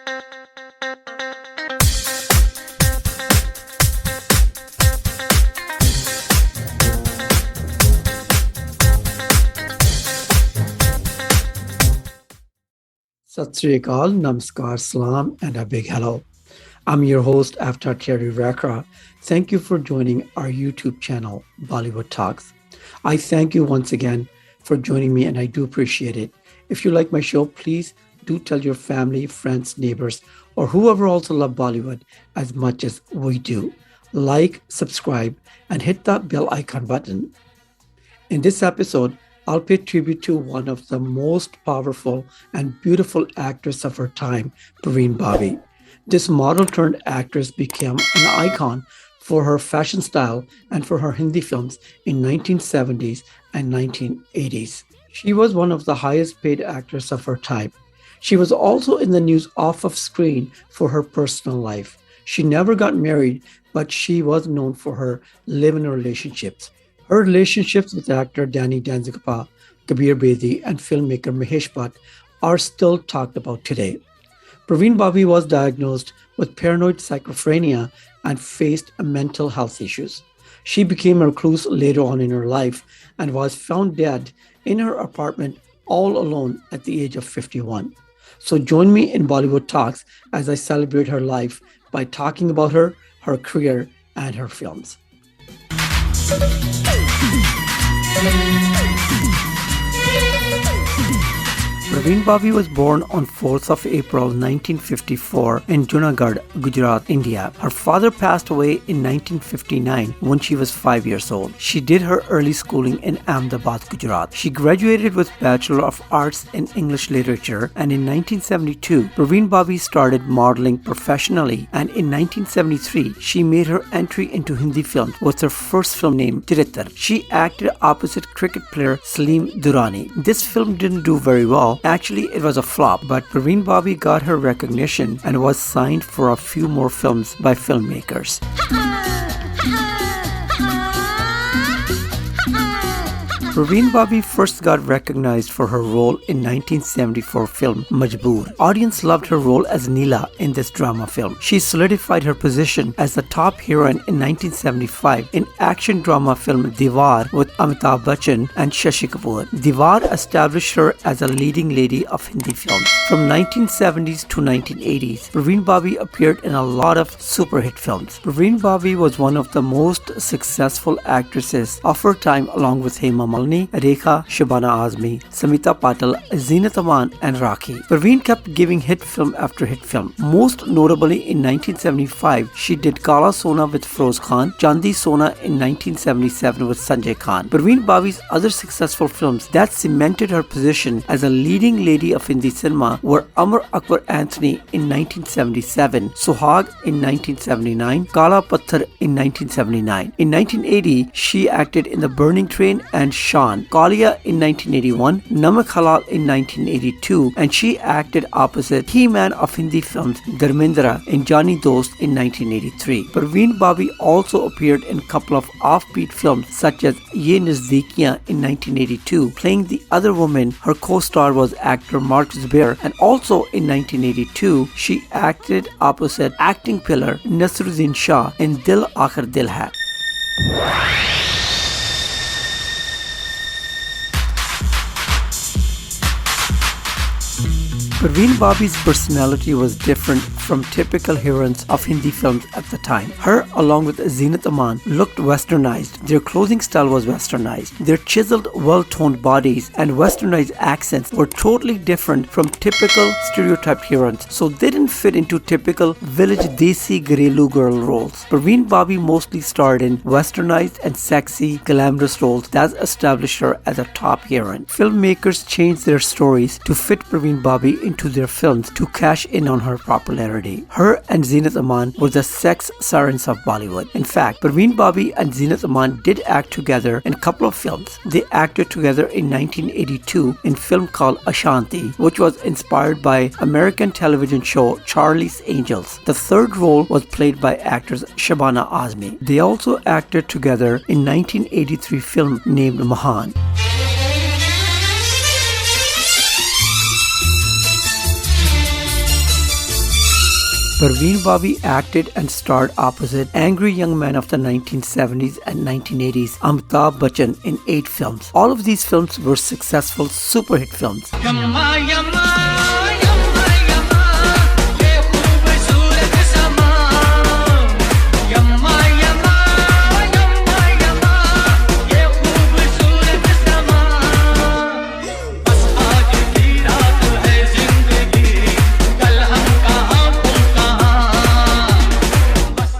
Sat Sri Akal, Namaskar, Salaam, and a big hello. I'm your host, Avtar Rakhra. Thank you for joining our YouTube channel, Bollywood Talks. I thank you once again for joining me, and I do appreciate it. If you like my show, please do tell your family, friends, neighbors, or whoever also love Bollywood as much as we do. Like, subscribe, and hit that bell icon button. In this episode, I'll pay tribute to one of the most powerful and beautiful actors of her time, Parveen Babi. This model turned actress became an icon for her fashion style and for her Hindi films in 1970s and 1980s. She was one of the highest paid actors of her time. She was also in the news off of screen for her personal life. She never got married, but she was known for her live-in relationships. Her relationships with actor Danny Denzongpa, Kabir Bedi, and filmmaker Mahesh Bhatt are still talked about today. Parveen Babi was diagnosed with paranoid schizophrenia and faced mental health issues. She became a recluse later on in her life and was found dead in her apartment all alone at the age of 51. So join me in Bollywood Talks as I celebrate her life by talking about her career, and her films. Parveen Babi was born on 4th of April 1954 in Junagadh, Gujarat, India. Her father passed away in 1959 when she was 5 years old. She did her early schooling in Ahmedabad, Gujarat. She graduated with Bachelor of Arts in English Literature, and in 1972, Parveen Babi started modeling professionally, and in 1973, she made her entry into Hindi films with her first film named Charitar. She acted opposite cricket player Salaam Durrani. This film didn't do very well. Actually, it was a flop, but Parveen Babi got her recognition and was signed for a few more films by filmmakers. Parveen Babi first got recognized for her role in 1974 film Majboor. Audience loved her role as Neela in this drama film. She solidified her position as the top heroine in 1975 in action drama film Diwar with Amitabh Bachchan and Shashi Kapoor. Diwar established her as a leading lady of Hindi films. From 1970s to 1980s, Parveen Babi appeared in a lot of super hit films. Parveen Babi was one of the most successful actresses of her time, along with Hema Malini, Rakhra, Shabana Azmi, Samita Patil, Zeenat Aman, and Rakhi. Parveen kept giving hit film after hit film. Most notably, in 1975, she did KAALA Sona with Feroz Khan, Chandi Sona in 1977 with Sanjay Khan. Parveen Babi's other successful films that cemented her position as a leading lady of Hindi cinema were Amar Akbar Anthony in 1977, Suhag in 1979, Kala Patthar in 1979. In 1980, she acted in The Burning Train and Kalia in 1981, Namak Halal in 1982, and she acted opposite He-Man of Hindi films Dharmendra in Jani Dost in 1983. Parveen Babi also appeared in a couple of offbeat films such as Ye Nazdikiyan in 1982, playing the other woman. Her co-star was actor Mark Zubair, and also in 1982, she acted opposite acting pillar Nasruddin Shah in Dil Aakhir Dil Hai. Parveen Babi's personality was different from typical heroines of Hindi films at the time. Her, along with Zeenat Aman, looked westernized. Their clothing style was westernized. Their chiseled, well-toned bodies and westernized accents were totally different from typical stereotyped heroines, so they didn't fit into typical village desi Gharelu girl roles. Parveen Babi mostly starred in westernized and sexy, glamorous roles that established her as a top heroine. Filmmakers changed their stories to fit Parveen Babi into their films to cash in on her popularity. Her and Zeenat Aman were the sex sirens of Bollywood. In fact, Parveen Babi and Zeenat Aman did act together in a couple of films. They acted together in 1982 in a film called Ashanti, which was inspired by American television show Charlie's Angels. The third role was played by actress Shabana Azmi. They also acted together in 1983 film named Mahan. Parveen Babi acted and starred opposite angry young men of the 1970s and 1980s Amitabh Bachchan in 8 films. All of these films were successful super hit films.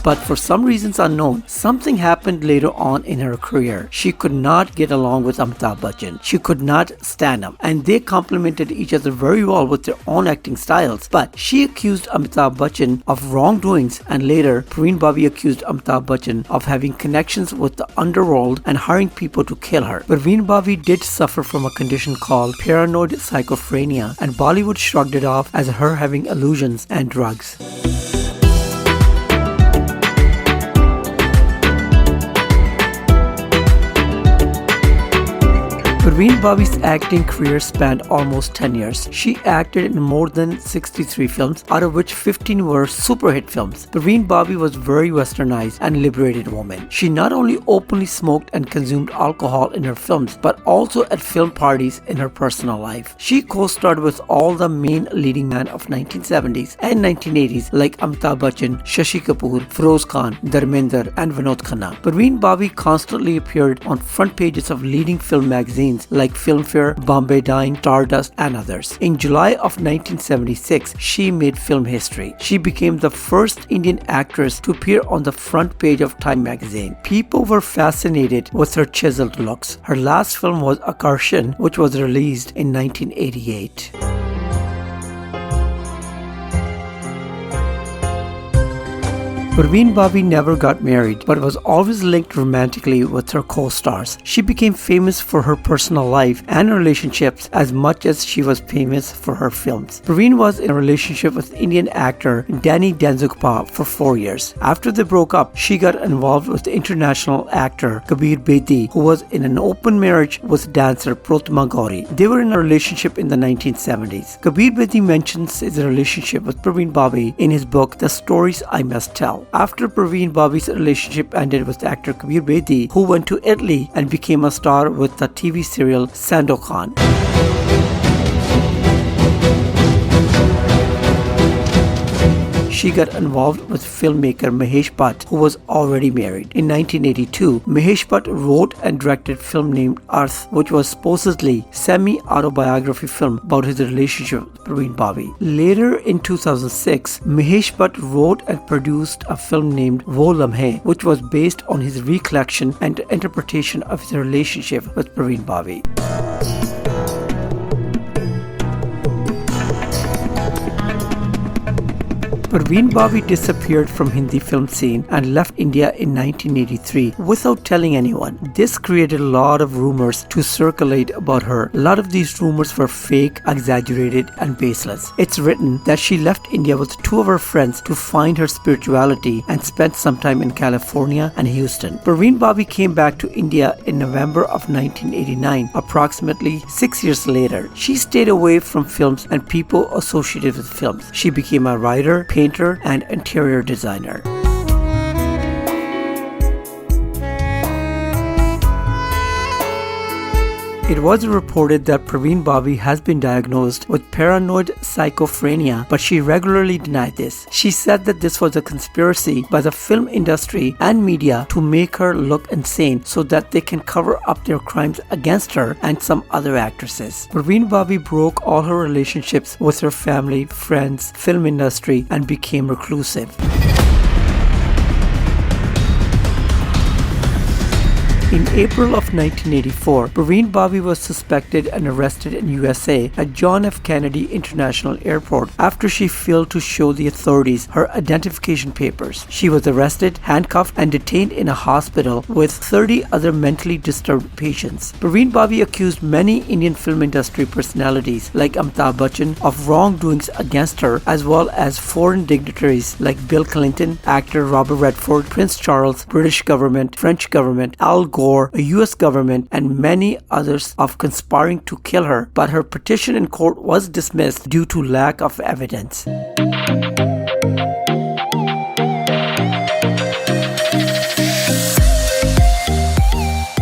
But for some reasons unknown, something happened later on in her career. She could not get along with Amitabh Bachchan. She could not stand him. And they complemented each other very well with their own acting styles. But she accused Amitabh Bachchan of wrongdoings, and later Parveen Babi accused Amitabh Bachchan of having connections with the underworld and hiring people to kill her. Parveen Babi did suffer from a condition called paranoid schizophrenia, and Bollywood shrugged it off as her having illusions and drugs. Parveen Babi's acting career spanned almost 10 years. She acted in more than 63 films, out of which 15 were super hit films. Parveen Babi was a very westernized and liberated woman. She not only openly smoked and consumed alcohol in her films, but also at film parties in her personal life. She co-starred with all the main leading men of 1970s and 1980s like Amitabh Bachchan, Shashi Kapoor, Feroz Khan, Dharmender and Vinod Khanna. Parveen Babi constantly appeared on front pages of leading film magazines like Filmfare, Bombay Dine, Stardust and others. In July of 1976, she made film history. She became the first Indian actress to appear on the front page of Time magazine. People were fascinated with her chiseled looks. Her last film was Akarshan, which was released in 1988. Parveen Babi never got married, but was always linked romantically with her co-stars. She became famous for her personal life and relationships as much as she was famous for her films. Parveen was in a relationship with Indian actor Danny Denzongpa for 4 years. After they broke up, she got involved with the international actor Kabir Bedi, who was in an open marriage with dancer Pratima Gauri. They were in a relationship in the 1970s. Kabir Bedi mentions his relationship with Parveen Babi in his book The Stories I Must Tell. After Parveen Babi's relationship ended with actor Kabir Bedi, who went to Italy and became a star with the TV serial Sandokan. She got involved with filmmaker Mahesh Bhatt, who was already married. In 1982, Mahesh Bhatt wrote and directed a film named Earth, which was supposedly semi-autobiography film about his relationship with Parveen Babi. Later in 2006, Mahesh Bhatt wrote and produced a film named Wo Lamhe, which was based on his recollection and interpretation of his relationship with Parveen Babi. Parveen Babi disappeared from Hindi film scene and left India in 1983 without telling anyone. This created a lot of rumors to circulate about her. A lot of these rumors were fake, exaggerated and baseless. It's written that she left India with 2 of her friends to find her spirituality and spent some time in California and Houston. Parveen Babi came back to India in November of 1989, approximately 6 years later. She stayed away from films and people associated with films. She became a writer, painter and interior designer. It was reported that Parveen Babi has been diagnosed with paranoid schizophrenia, but she regularly denied this. She said that this was a conspiracy by the film industry and media to make her look insane so that they can cover up their crimes against her and some other actresses. Parveen Babi broke all her relationships with her family, friends, film industry and became reclusive. In April of 1984, Parveen Babi was suspected and arrested in USA at John F. Kennedy International Airport after she failed to show the authorities her identification papers. She was arrested, handcuffed, and detained in a hospital with 30 other mentally disturbed patients. Parveen Babi accused many Indian film industry personalities like Amitabh Bachchan of wrongdoings against her, as well as foreign dignitaries like Bill Clinton, actor Robert Redford, Prince Charles, British government, French government, Al Gore, a US government, and many others of conspiring to kill her, but her petition in court was dismissed due to lack of evidence.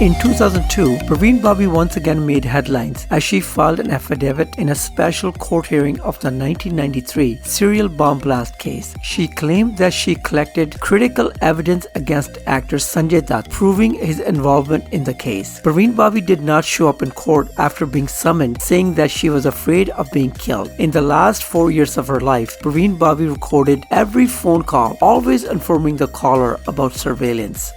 In 2002, Parveen Babi once again made headlines as she filed an affidavit in a special court hearing of the 1993 serial bomb blast case. She claimed that she collected critical evidence against actor Sanjay Dutt, proving his involvement in the case. Parveen Babi did not show up in court after being summoned, saying that she was afraid of being killed. In the last 4 years of her life, Parveen Babi recorded every phone call, always informing the caller about surveillance.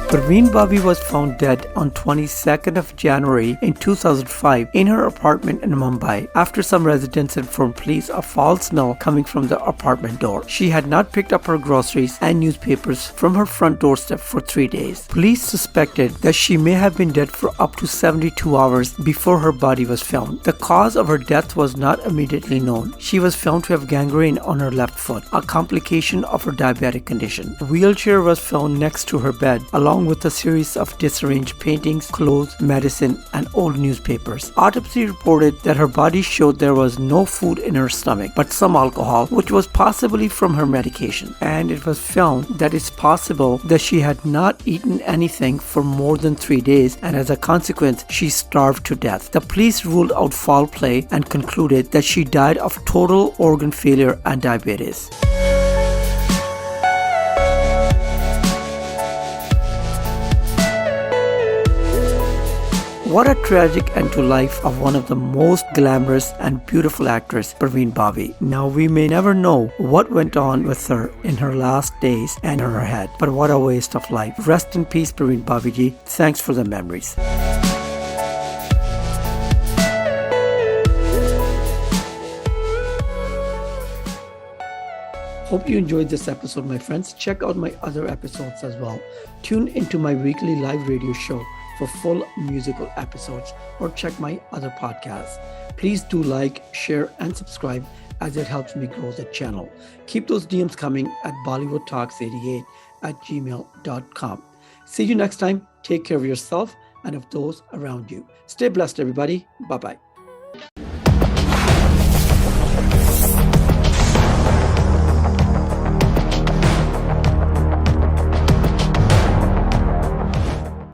Parveen Babi was found dead on 22nd of January in 2005 in her apartment in Mumbai after some residents informed police of foul smell coming from the apartment door. She had not picked up her groceries and newspapers from her front doorstep for 3 days. Police suspected that she may have been dead for up to 72 hours before her body was found. The cause of her death was not immediately known. She was found to have gangrene on her left foot, a complication of her diabetic condition. A wheelchair was found next to her bed, along with a series of disarranged paintings, clothes, medicine, and old newspapers. Autopsy reported that her body showed there was no food in her stomach, but some alcohol, which was possibly from her medication. And it was found that it's possible that she had not eaten anything for more than 3 days, and as a consequence, she starved to death. The police ruled out foul play and concluded that she died of total organ failure and diabetes. What a tragic end to life of one of the most glamorous and beautiful actresses, Parveen Babi. Now we may never know what went on with her in her last days and in her head, but what a waste of life. Rest in peace, Parveen Babi ji. Thanks for the memories. Hope you enjoyed this episode, my friends. Check out my other episodes as well. Tune into my weekly live radio show for full musical episodes, or check my other podcasts. Please do like, share, and subscribe, as it helps me grow the channel. Keep those DMs coming at bollywoodtalks88@gmail.com. See you next time. Take care of yourself and of those around you. Stay blessed, everybody. Bye-bye.